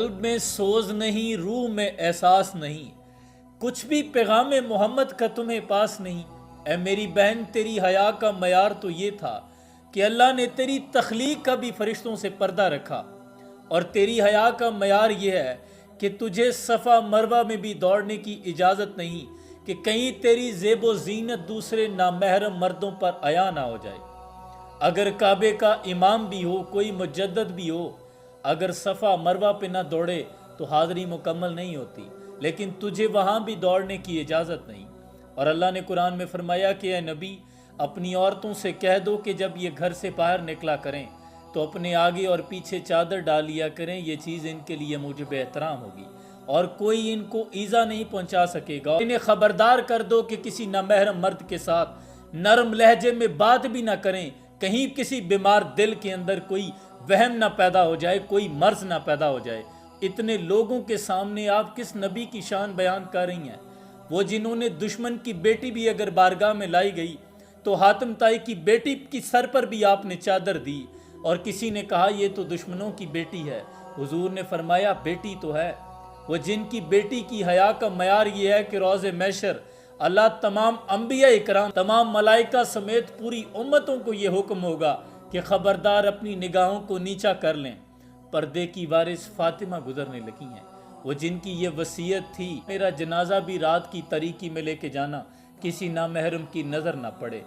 قلب میں سوز نہیں، روح میں احساس نہیں، کچھ بھی پیغام محمد کا تمہیں پاس نہیں۔ اے میری بہن، تیری حیا کا معیار تو یہ تھا کہ اللہ نے تیری تخلیق کا بھی فرشتوں سے پردہ رکھا، اور تیری حیا کا معیار یہ ہے کہ تجھے صفا مروہ میں بھی دوڑنے کی اجازت نہیں کہ کہیں تیری زیب و زینت دوسرے نامحرم مردوں پر عیاں نہ ہو جائے۔ اگر کعبے کا امام بھی ہو، کوئی مجدد بھی ہو، اگر صفا مروہ پہ نہ دوڑے تو حاضری مکمل نہیں ہوتی، لیکن تجھے وہاں بھی دوڑنے کی اجازت نہیں۔ اور اللہ نے قرآن میں فرمایا کہ اے نبی، اپنی عورتوں سے کہہ دو کہ جب یہ گھر سے باہر نکلا کریں تو اپنے آگے اور پیچھے چادر ڈال لیا کریں، یہ چیز ان کے لیے موجب احترام ہوگی اور کوئی ان کو ایذا نہیں پہنچا سکے گا۔ انہیں خبردار کر دو کہ کسی نامحرم مرد کے ساتھ نرم لہجے میں بات بھی نہ کریں، کہیں کسی بیمار دل کے اندر کوئی وہم نہ پیدا ہو جائے، کوئی مرض نہ پیدا ہو جائے۔ اتنے لوگوں کے سامنے آپ کس نبی کی شان بیان کر رہی ہیں؟ وہ جنہوں نے دشمن کی بیٹی بھی اگر بارگاہ میں لائی گئی تو حاتم طائی کی بیٹی کی سر پر بھی آپ نے چادر دی، اور کسی نے کہا یہ تو دشمنوں کی بیٹی ہے، حضور نے فرمایا بیٹی تو ہے۔ وہ جن کی بیٹی کی حیا کا معیار یہ ہے کہ روز محشر اللہ تمام انبیاء اکرام، تمام ملائکہ سمیت پوری امتوں کو یہ حکم ہوگا کہ خبردار اپنی نگاہوں کو نیچا کر لیں۔ پردے کی وارث فاطمہ گزرنے لگی ہیں، وہ جن کی یہ وصیت تھی میرا جنازہ بھی رات کی تاریکی میں لے کے جانا، کسی نامحرم کی نظر نہ پڑے۔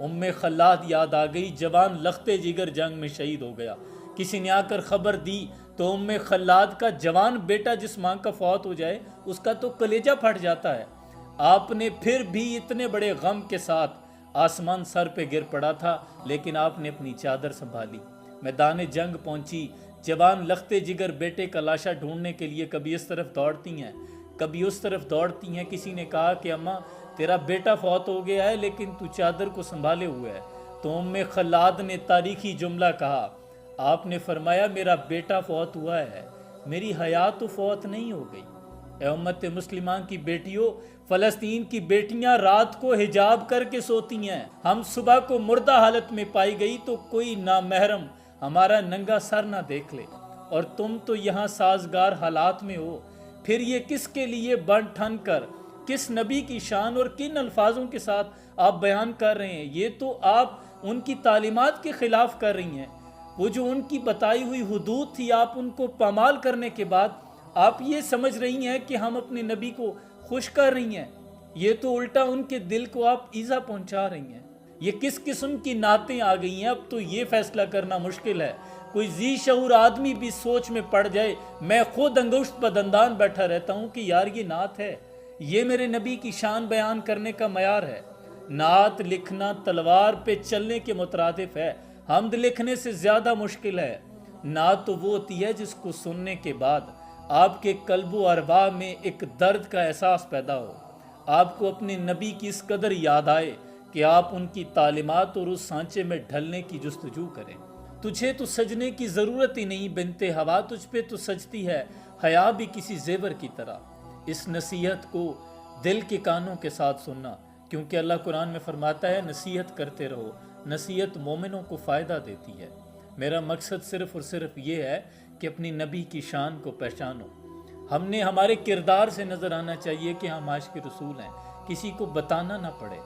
ام خلاد یاد آ گئی، جوان لخت جگر جنگ میں شہید ہو گیا۔ کسی نے آ کر خبر دی تو ام خلاد کا جوان بیٹا جس ماں کا فوت ہو جائے اس کا تو کلیجہ پھٹ جاتا ہے۔ آپ نے پھر بھی اتنے بڑے غم کے ساتھ، آسمان سر پہ گر پڑا تھا لیکن آپ نے اپنی چادر سنبھالی، میدان جنگ پہنچی۔ جوان لخت جگر بیٹے کا لاشا ڈھونڈنے کے لیے کبھی اس طرف دوڑتی ہیں، کبھی اس طرف دوڑتی ہیں۔ کسی نے کہا کہ اماں تیرا بیٹا فوت ہو گیا ہے لیکن تو چادر کو سنبھالے ہوئے ہے، تو ام خلاد نے تاریخی جملہ کہا، آپ نے فرمایا میرا بیٹا فوت ہوا ہے، میری حیات تو فوت نہیں ہو گئی۔ اے امت مسلمان کی بیٹیوں، فلسطین کی بیٹیاں رات کو حجاب کر کے سوتی ہیں، ہم صبح کو مردہ حالت میں پائی گئی تو کوئی نامحرم ہمارا ننگا سر نہ دیکھ لے، اور تم تو یہاں سازگار حالات میں ہو، پھر یہ کس کے لیے بن ٹھن کر کس نبی کی شان اور کن الفاظوں کے ساتھ آپ بیان کر رہے ہیں؟ یہ تو آپ ان کی تعلیمات کے خلاف کر رہی ہیں۔ وہ جو ان کی بتائی ہوئی حدود تھی، آپ ان کو پامال کرنے کے بعد آپ یہ سمجھ رہی ہیں کہ ہم اپنے نبی کو خوش کر رہی ہیں، یہ تو الٹا ان کے دل کو آپ ایذا پہنچا رہی ہیں۔ یہ کس قسم کی نعتیں آ گئی ہیں؟ اب تو یہ فیصلہ کرنا مشکل ہے، کوئی ذی شعور آدمی بھی سوچ میں پڑ جائے۔ میں خود انگشت بدندان بیٹھا رہتا ہوں کہ یار یہ نعت ہے، یہ میرے نبی کی شان بیان کرنے کا معیار ہے۔ نعت لکھنا تلوار پہ چلنے کے مترادف ہے، حمد لکھنے سے زیادہ مشکل ہے۔ نعت تو وہ ہوتی ہے جس کو سننے کے بعد آپ کے قلب و ارواح میں ایک درد کا احساس پیدا ہو، آپ کو اپنے نبی کی اس قدر یاد آئے کہ آپ ان کی تعلیمات اور اس سانچے میں ڈھلنے کی جستجو کریں۔ تجھے تو سجنے کی ضرورت ہی نہیں بنت ہوا، تجھ پہ تو سجتی ہے حیا بھی کسی زیور کی طرح۔ اس نصیحت کو دل کے کانوں کے ساتھ سننا، کیونکہ اللہ قرآن میں فرماتا ہے نصیحت کرتے رہو، نصیحت مومنوں کو فائدہ دیتی ہے۔ میرا مقصد صرف اور صرف یہ ہے کہ اپنی نبی کی شان کو پہچانو۔ ہم نے ہمارے کردار سے نظر آنا چاہیے کہ ہم عاشق رسول ہیں، کسی کو بتانا نہ پڑے۔